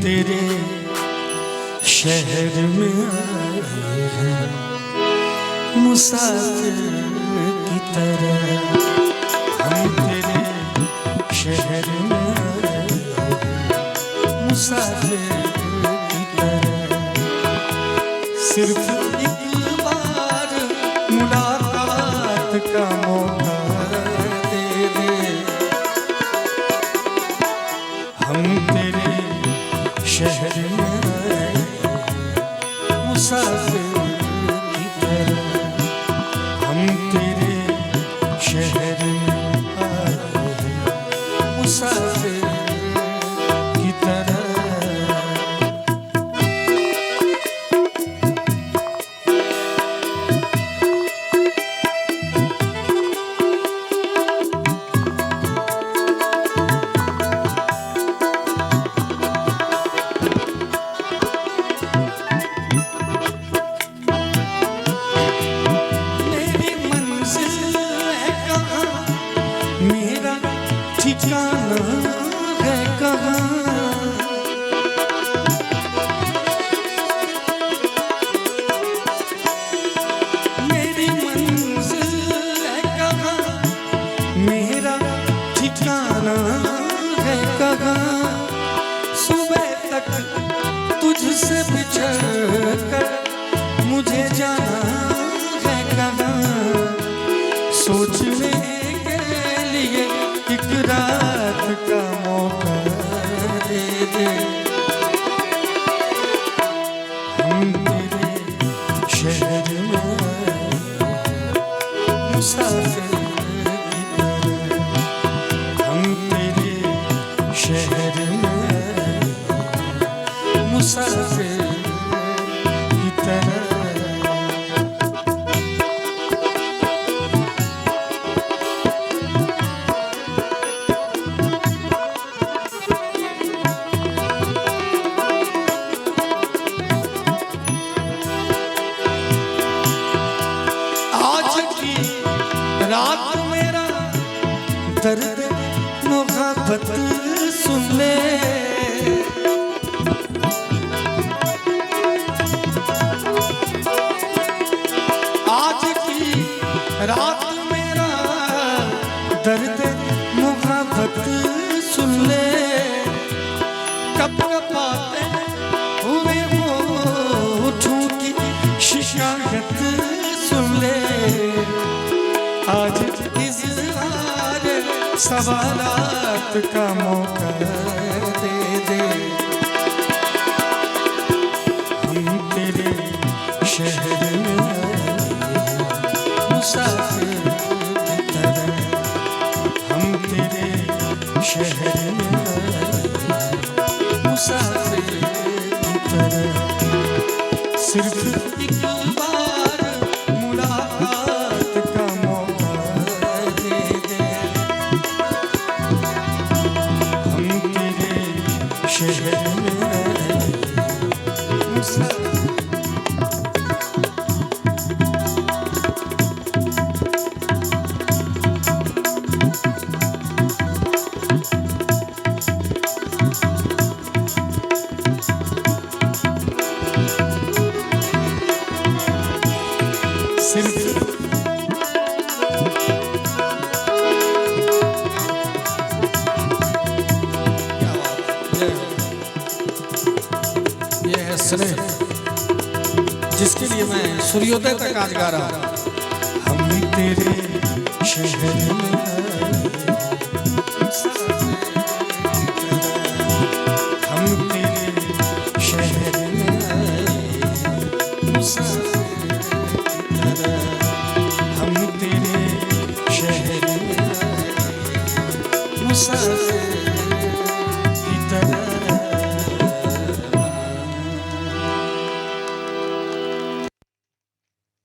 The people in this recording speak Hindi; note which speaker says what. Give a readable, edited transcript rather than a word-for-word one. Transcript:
Speaker 1: तेरे शहर में आए हैं मुसाफिर की तरह। हम तेरे शहर में आए हैं मुसाफिर की तरह। सिर्फ एक बार मुलाकात का मौका दे दे। हम तेरे शहर में आए मुसाफिर की तरह। हम तेरे शहर में आए मुसाफिर की तरह। ठिकाना है कहाँ? मेरी मंजिल है कहाँ? मेरा ठिकाना है कहाँ? सुबह तक तुझसे बिछड़ कर मुझे जाना है कहाँ? सोचने के लिए एक रात का मौका दे दे। हम तेरे शहर में मुसाफिर की तरह। हम तेरे शहर में मुसाफिर की तरह। रात मेरा दर्द मोहब्बत सुन ले। आज की रात मेरा दर्द मोहब्बत सुन ले। कब पाते हुए होठों की शिकायत सुन ले। आज इज़हार सवालात का मौका दे दे। हम तेरे शहर में मुसाफिर की तरह। हम तेरे शहर में मुसाफिर की तरह। सिर्फ एक बार मुलाकात का मौका दे दे। हम तेरे शहर में मुसाफिर। ये है स्नेह जिसके लिए मैं सूर्योदय तक आज गा रहा हूँ। हम तेरे शहर में हम तेरे शहर में हम तेरे शहर में मुसाफिर।